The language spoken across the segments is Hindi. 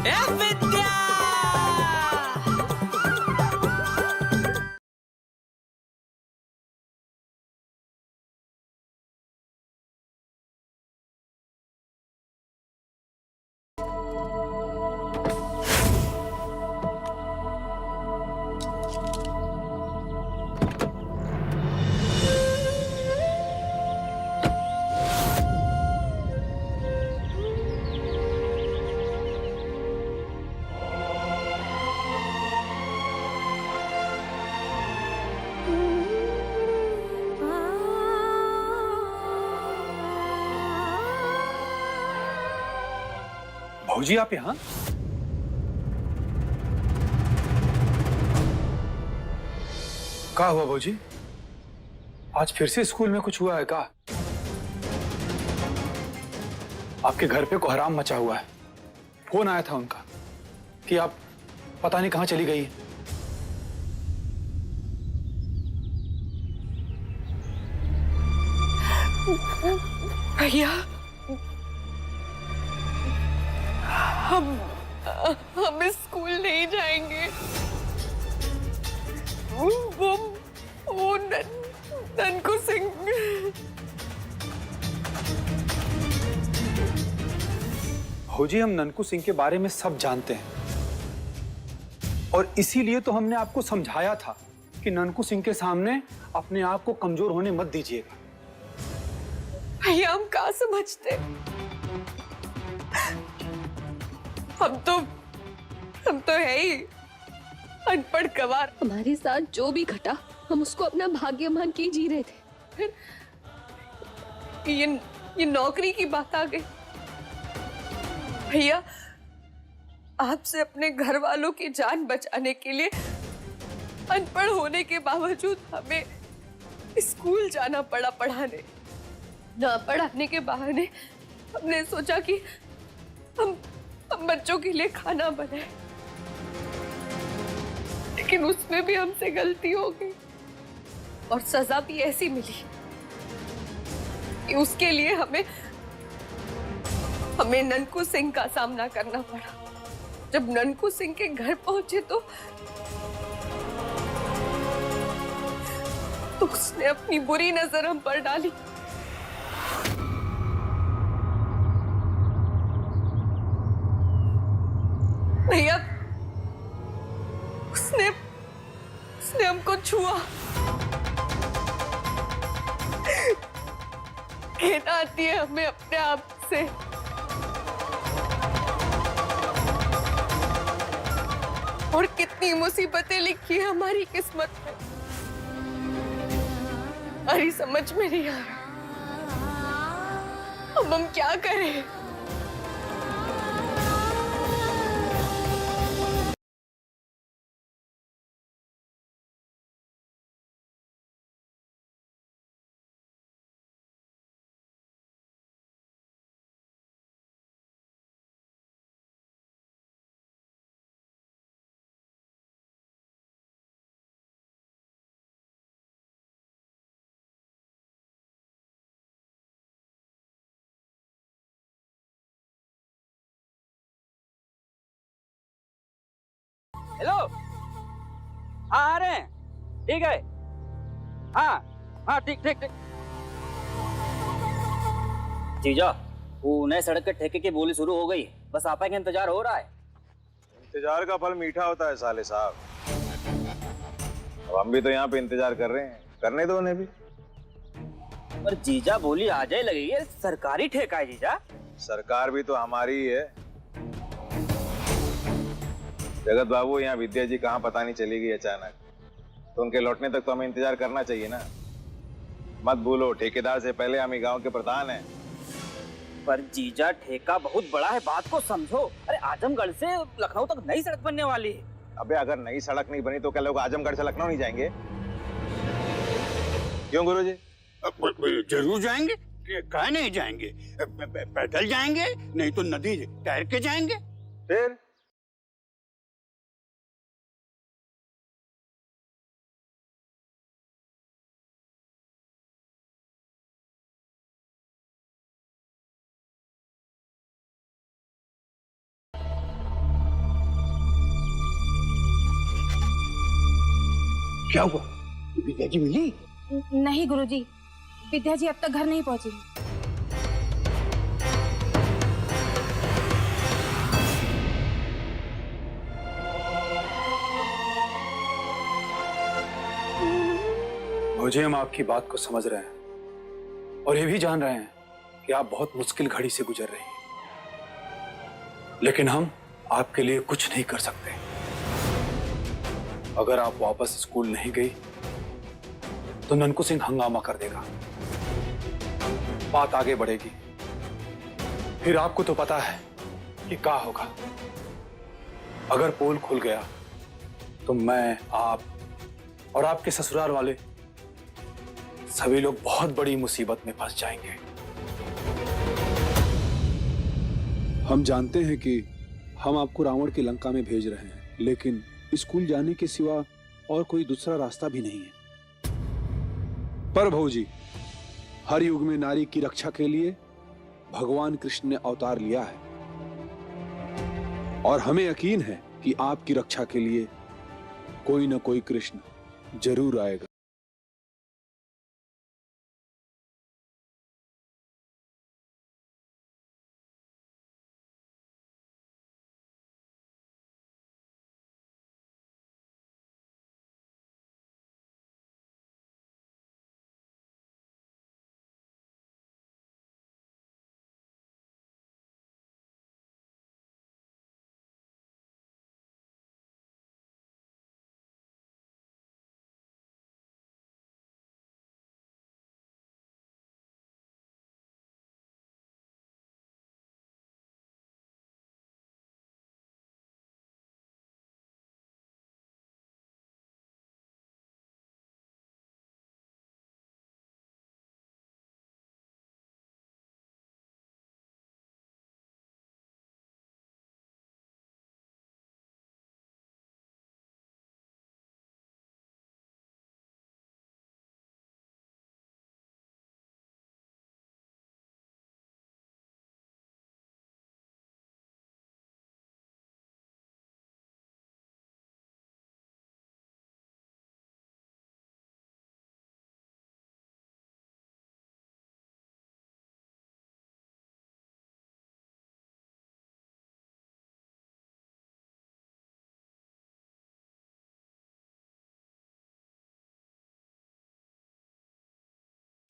ए विद्या। भाऊजी आप यहाँ? क्या हुआ भाऊजी? आज फिर से स्कूल में कुछ हुआ है क्या? आपके घर पे कोहराम मचा हुआ है। फोन आया था उनका कि आप पता नहीं कहां चली गई। भैया हम स्कूल नहीं जाएंगे। वो ननकू सिंह। भाऊजी हम ननकू सिंह के बारे में सब जानते हैं और इसीलिए तो हमने आपको समझाया था कि ननकू सिंह के सामने अपने आप को कमजोर होने मत दीजिएगा। भैया हम कहाँ समझते, हम तो है ही अनपढ़ गवार। हमारे साथ जो भी घटा हम उसको अपना भाग्य मान के जी रहे थे। फिर ये नौकरी की बात आ गई। भैया आपसे अपने घर वालों की जान बचाने के लिए अनपढ़ होने के बावजूद हमें स्कूल जाना पड़ा पढ़ाने। ना पढ़ाने के बहाने हमने सोचा कि हम बच्चों के लिए खाना बनाए, लेकिन उसमें भी हमसे गलती हो गई और सजा भी ऐसी मिली कि उसके लिए हमें ननकू सिंह का सामना करना पड़ा। जब ननकू सिंह के घर पहुंचे तो उसने अपनी बुरी नजर हम पर डाली। भैया उसने हमको छुआ। घृणा आती है हमें अपने आप से। और कितनी मुसीबतें लिखी है हमारी किस्मत में, हमारी समझ में नहीं आ रहा अब हम क्या करें। हेलो, हाँ आ रहे हैं। ठीक है, हाँ हाँ ठीक ठीक ठीक। जीजा वो नए सड़क के ठेके की बोली शुरू हो गई, बस आपा का इंतजार हो रहा है। इंतजार का फल मीठा होता है साले साहब। अब हम भी तो यहाँ पे इंतजार कर रहे हैं, करने दो उन्हें भी। पर जीजा बोली आ जाए लगेगी, सरकारी ठेका है जीजा। सरकार भी तो हमारी ही है। जगत बाबू, यहाँ विद्या जी कहाँ पता नहीं चली गई अचानक, तो उनके लौटने तक तो हमें इंतजार करना चाहिए ना। मत भूलो ठेकेदार से पहले हम ही गांव के प्रधान हैं। पर जीजा ठेका बहुत बड़ा है, बात को समझो। अरे आजमगढ़ से लखनऊ तक नई सड़क बनने वाली है। अबे अगर नई सड़क नहीं बनी तो क्या लोग आजमगढ़ से लखनऊ नहीं जाएंगे? क्यों गुरुजी? जरूर जाएंगे, कहाँ नहीं जाएंगे। पैदल जाएंगे, नहीं तो नदी तैर के जाएंगे। फिर क्या हुआ? विद्या जी मिली? नहीं गुरुजी, विद्या जी अब तक घर नहीं पहुंची। मुझे हम आपकी बात को समझ रहे हैं और ये भी जान रहे हैं कि आप बहुत मुश्किल घड़ी से गुजर रही हैं, लेकिन हम आपके लिए कुछ नहीं कर सकते। अगर आप वापस स्कूल नहीं गई तो ननकू सिंह हंगामा कर देगा, बात आगे बढ़ेगी, फिर आपको तो पता है कि क्या होगा। अगर पोल खुल गया तो मैं, आप और आपके ससुराल वाले सभी लोग बहुत बड़ी मुसीबत में फंस जाएंगे। हम जानते हैं कि हम आपको रावण की लंका में भेज रहे हैं, लेकिन स्कूल जाने के सिवा और कोई दूसरा रास्ता भी नहीं है। पर भौजी, हर युग में नारी की रक्षा के लिए भगवान कृष्ण ने अवतार लिया है और हमें यकीन है कि आपकी रक्षा के लिए कोई न कोई कृष्ण जरूर आएगा।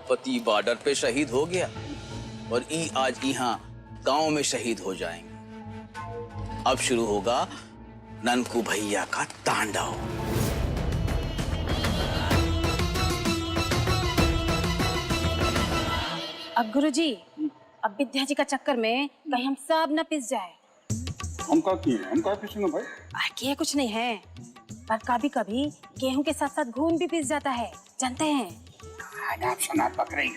पति बॉर्डर पे शहीद हो गया और ई आज यहाँ गांव में शहीद हो जाएंगे। अब शुरू होगा ननकू भैया का तांडव। अब गुरुजी, अब विद्या जी का चक्कर में कहीं हम सब न पिस जाए। हम का किए भाई? किए कुछ नहीं है, पर कभी कभी गेहूं के साथ साथ घून भी पिस जाता है, जानते हैं? आप सुना पक रही हो।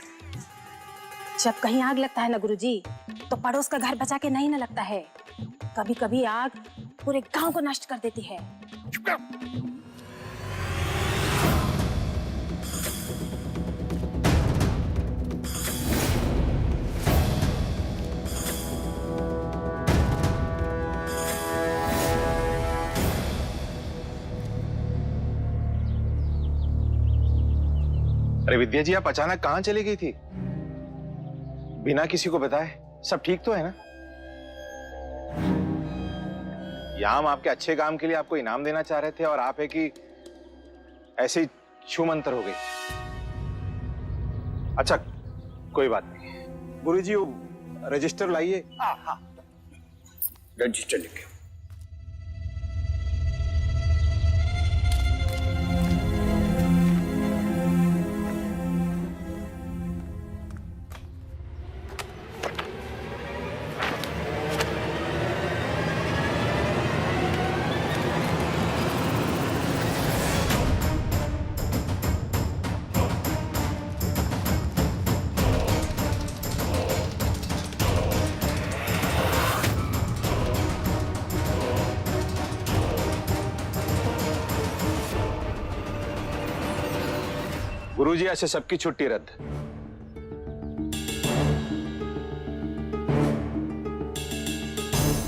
जब कहीं आग लगता है ना गुरुजी, तो पड़ोस का घर बचा के नहीं न लगता है। कभी कभी आग पूरे गांव को नष्ट कर देती है। अरे विद्या जी, आप अचानक कहां चली गई थी बिना किसी को बताए? सब ठीक तो है ना? यहां हम आपके अच्छे काम के लिए आपको इनाम देना चाह रहे थे और आप है कि ऐसे ही छूमंतर हो गई। अच्छा, कोई बात नहीं। गुरुजी, वो रजिस्टर लाइए। हाँ, रजिस्टर लिखे। गुरुजी, ऐसे सबकी छुट्टी रद्द।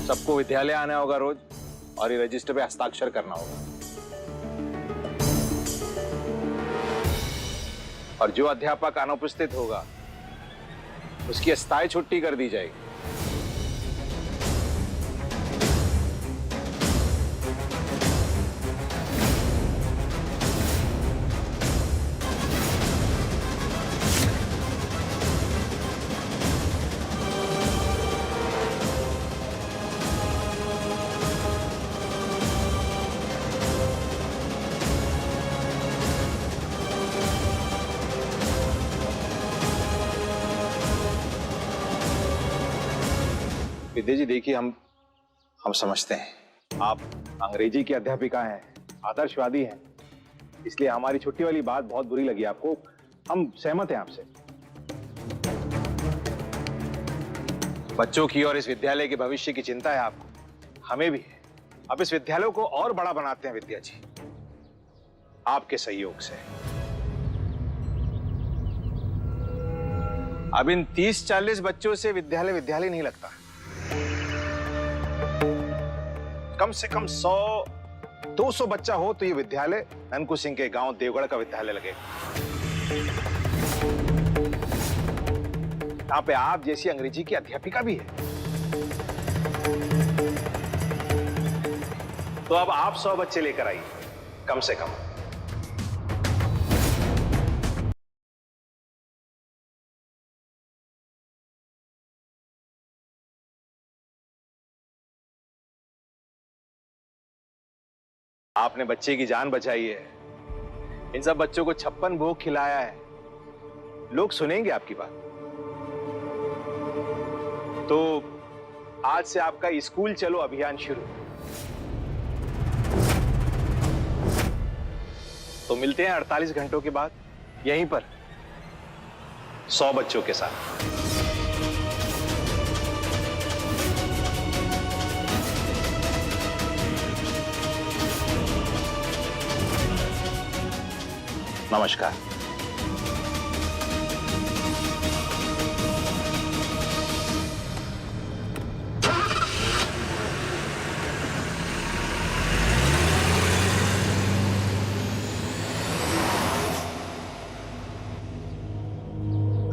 सबको विद्यालय आना होगा रोज और ये रजिस्टर पे हस्ताक्षर करना होगा। और जो अध्यापक अनुपस्थित होगा उसकी अस्थायी छुट्टी कर दी जाएगी। विद्या जी देखिए, हम समझते हैं आप अंग्रेजी की अध्यापिका हैं, आदर्शवादी हैं, इसलिए हमारी छुट्टी वाली बात बहुत बुरी लगी आपको। हम सहमत हैं आपसे। बच्चों की और इस विद्यालय के भविष्य की चिंता है आपको, हमें भी है। अब इस विद्यालय को और बड़ा बनाते हैं विद्या जी, आपके सहयोग से। अब इन 30-40 बच्चों से विद्यालय विद्यालय नहीं लगता, कम से कम 100-200 बच्चा हो तो ये विद्यालय ननकू सिंह के गांव देवगढ़ का विद्यालय लगेगा। यहाँ पे आप जैसी अंग्रेजी की अध्यापिका भी है। तो अब आप 100 बच्चे लेकर आइए कम से कम। आपने बच्चे की जान बचाई है, इन सब बच्चों को 56 भोग खिलाया है, लोग सुनेंगे आपकी बात। तो आज से आपका स्कूल चलो अभियान शुरू। तो मिलते हैं 48 घंटों के बाद यहीं पर 100 बच्चों के साथ। नमस्कार।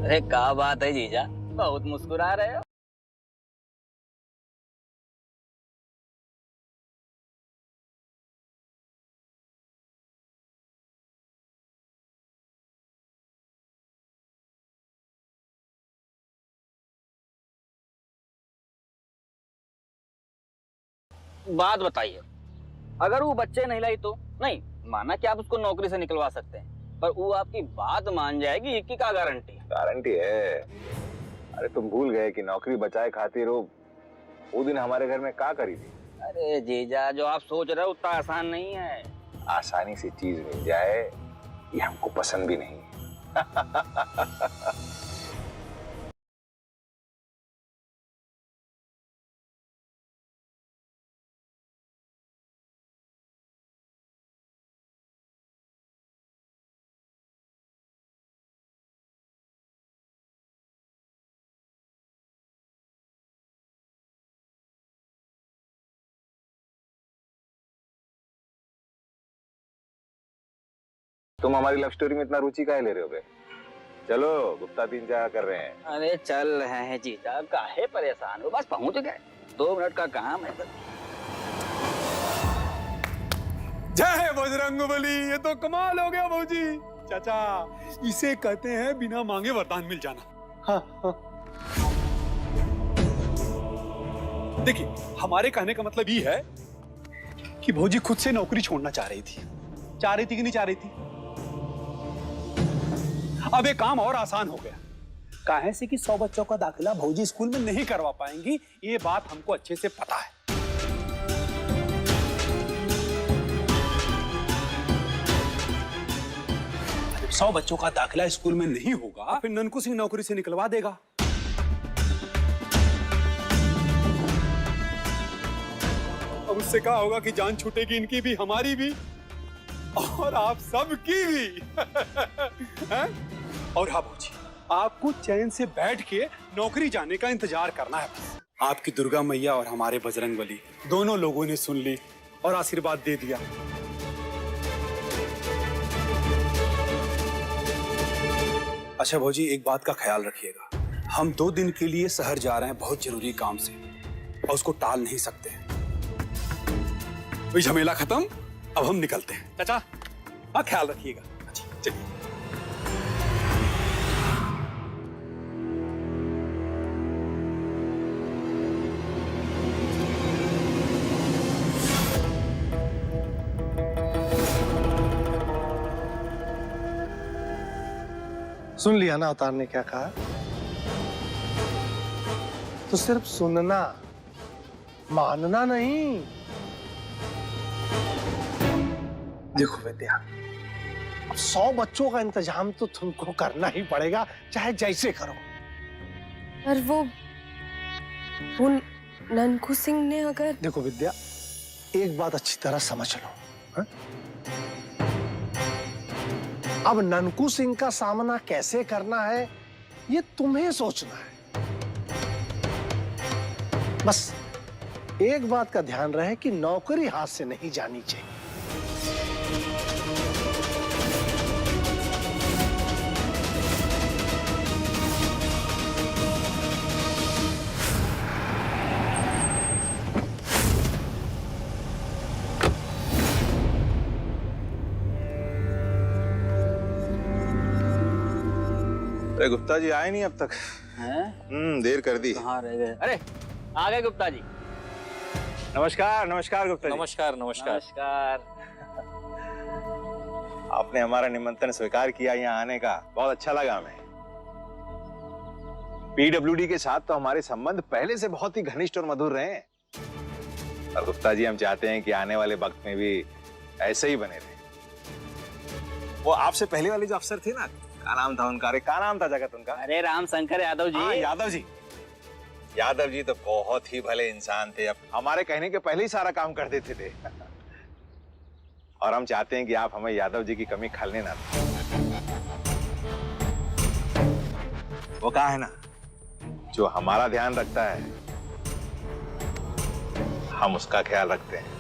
अरे क्या बात है जीजा, बहुत मुस्कुरा रहे हो। बात बताइए, अगर वो बच्चे नहीं लाई तो नहीं माना कि आप उसको नौकरी से निकलवा सकते हैं, पर वो आपकी बात मान जाएगी इसकी क्या गारंटी? गारंटी है। अरे तुम भूल गए कि नौकरी बचाए खातिर वो दिन हमारे घर में क्या करी थी? अरे जीजा, जो आप सोच रहे हो उतना आसान नहीं है। आसानी से चीज मिल जाए ये हमको पसंद भी नहीं है। तुम हमारी लव स्टोरी में इतना रुचि काहे ले रहे हो बे? चलो गुप्ता 3 जगह कर रहे हैं। अरे चल रहे हैं जीजा, काहे परेशान हो, बस पहुंच गए, 2 मिनट का काम है बस। जय बजरंगबली, ये तो कमाल हो गया भाऊजी। चाचा, इसे कहते हैं बिना मांगे वरदान मिल जाना। हाँ। देखिए, हमारे कहने का मतलब ये है कि भौजी खुद से नौकरी छोड़ना चाह रही थी कि नहीं चाह रही थी? अब एक काम और आसान हो गया। काहे से कि 100 बच्चों का दाखिला भौजी स्कूल में नहीं करवा पाएंगी, ये बात हमको अच्छे से पता है। 100 बच्चों का दाखिला स्कूल में नहीं होगा, फिर ननकू सिंह नौकरी से निकलवा देगा। अब उससे क्या होगा कि जान छूटेगी इनकी भी, हमारी भी, और आप सबकी भी। हैं? और हाँ भौजी, आपको चैन से बैठ के नौकरी जाने का इंतजार करना है। आपकी दुर्गा मैया और हमारे बजरंगबली दोनों लोगों ने सुन ली और आशीर्वाद दे दिया। अच्छा भौजी, एक बात का ख्याल रखिएगा, हम 2 दिन के लिए शहर जा रहे हैं बहुत जरूरी काम से और उसको टाल नहीं सकते हैं। वही झमेला खत्म, अब हम निकलते हैं। चाचा, हाँ ख्याल रखिएगा। अच्छा चलिए। सुन लिया ना अवतार ने क्या कहा? तो सिर्फ सुनना, मानना नहीं। देखो विद्या, अब 100 बच्चों का इंतजाम तो तुमको करना ही पड़ेगा, चाहे जैसे करो। पर वो ननकू सिंह ने अगर... देखो विद्या, एक बात अच्छी तरह समझ लो, हा? अब ननकू सिंह का सामना कैसे करना है ये तुम्हें सोचना है। बस एक बात का ध्यान रहे कि नौकरी हाथ से नहीं जानी चाहिए। अरे गुप्ता जी आए नहीं अब तक? हैं? देर कर दी। कहाँ रह गए? अरे आ गए गुप्ता जी। नमस्कार नमस्कार गुप्ता जी। नमस्कार नमस्कार नमस्कार। आपने हमारा निमंत्रण स्वीकार किया यहाँ आने का, बहुत अच्छा लगा हमें। पीडब्ल्यूडी के साथ तो हमारे संबंध पहले से बहुत ही घनिष्ठ और मधुर रहे हैं और गुप्ता जी हम चाहते हैं कि आने वाले वक्त में भी ऐसे ही बने रहे। वो आपसे पहले वाले जो अफसर थे ना, क्या नाम था उनका? अरे क्या नाम था जगत उनका? अरे राम शंकर यादव जी। हाँ, यादव जी। यादव जी तो बहुत ही भले इंसान थे, अब हमारे कहने के पहले ही सारा काम कर देते थे। और हम चाहते हैं कि आप हमें यादव जी की कमी खलने ना दें। वो कहा है ना, जो हमारा ध्यान रखता है हम उसका ख्याल रखते हैं।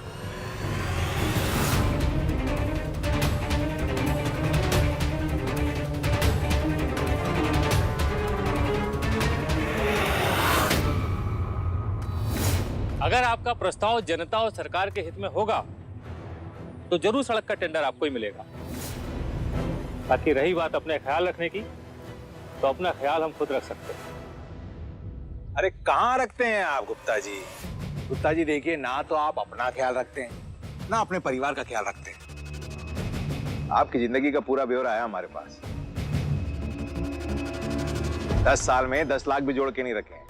अगर आपका प्रस्ताव जनता और सरकार के हित में होगा तो जरूर सड़क का टेंडर आपको ही मिलेगा। बाकी रही बात अपने ख्याल रखने की, तो अपना ख्याल हम खुद रख सकते हैं। अरे कहाँ रखते हैं आप गुप्ता जी? गुप्ता जी देखिए, ना तो आप अपना ख्याल रखते हैं ना अपने परिवार का ख्याल रखते हैं। आपकी जिंदगी का पूरा ब्यौरा है हमारे पास। 10 साल में 10 लाख भी जोड़ के नहीं रखे हैं।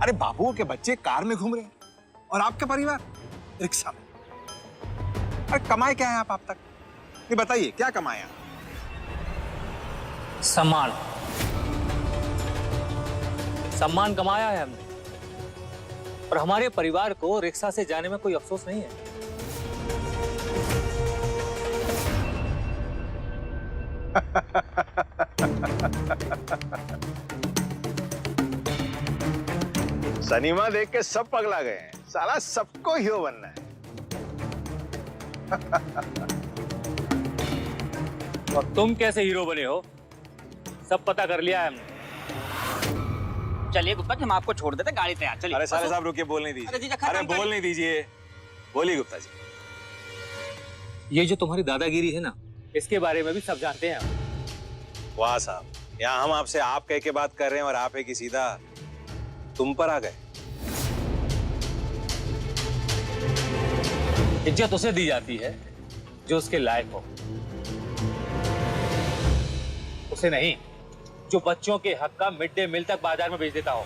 अरे बाबुओं के बच्चे कार में घूम रहे हैं और आपका परिवार रिक्शा में। अरे कमाए क्या है आप अब तक? ये बताइए, क्या कमाए आप? सम्मान, सम्मान कमाया है हमने, और हमारे परिवार को रिक्शा से जाने में कोई अफसोस नहीं है। सनीमा देख के सब पगला गए हैं, साला सबको हीरो बनना है। और तुम कैसे हीरो बने हो सब पता कर लिया है हमने। चलिए गुप्ता जी, हम आपको छोड़ देते, गाड़ी तैयार। चलिए। अरे साले साहब रुकिए, बोलने दीजिए। अरे बोलने दीजिए, बोलिए गुप्ता जी। ये जो तुम्हारी दादागिरी है ना, इसके बारे में भी सब जानते हैं हम। वाह साहब, यहाँ हम आपसे आप कह के बात कर रहे हैं और आप है कि सीधा तुम पर आ गए। इज्जत उसे दी जाती है जो उसके लायक हो, उसे नहीं जो बच्चों के हक का मिड डे मील तक बाजार में बेच देता हो।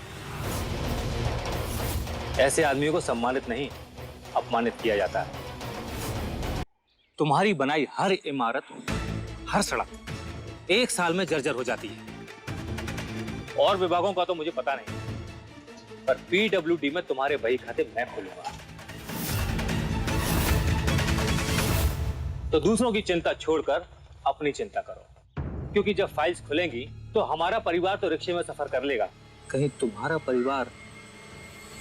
ऐसे आदमियों को सम्मानित नहीं, अपमानित किया जाता है। तुम्हारी बनाई हर इमारत, हर सड़क 1 साल में जर्जर हो जाती है। और विभागों का तो मुझे पता नहीं, पर पीडब्ल्यूडी में तुम्हारे बही खाते मैं खोलूंगा। तो दूसरों की चिंता छोड़कर अपनी चिंता करो, क्योंकि जब फाइल्स खुलेंगी तो हमारा परिवार तो रिक्शे में सफर कर लेगा, कहीं तुम्हारा परिवार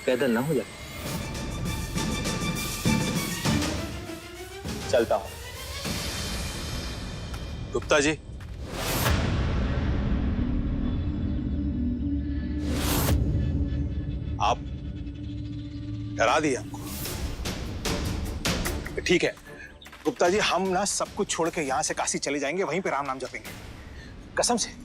पैदल ना हो जाए। चलता हूं। गुप्ता जी, डरा दिया हमको। ठीक है गुप्ता जी, हम ना सब कुछ छोड़ के यहाँ से काशी चले जाएंगे, वहीं पे राम नाम जपेंगे, कसम से।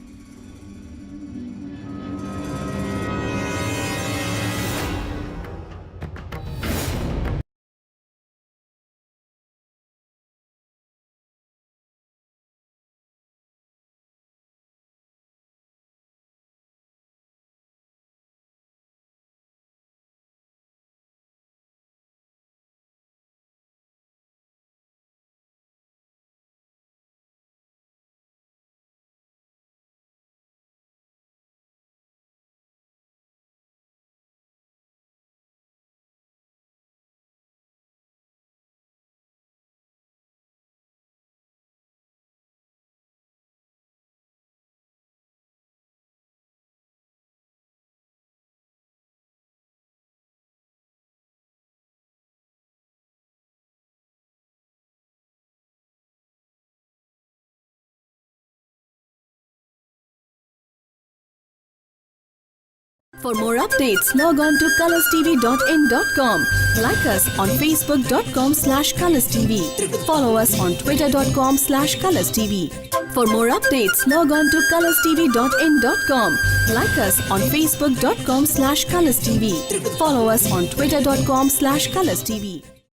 For more updates, log on to colorstv.in.com. Like us on facebook.com/colorstv. Follow us on twitter.com/colorstv. For more updates, log on to colorstv.in.com. Like us on facebook.com/colorstv. Follow us on twitter.com/colorstv.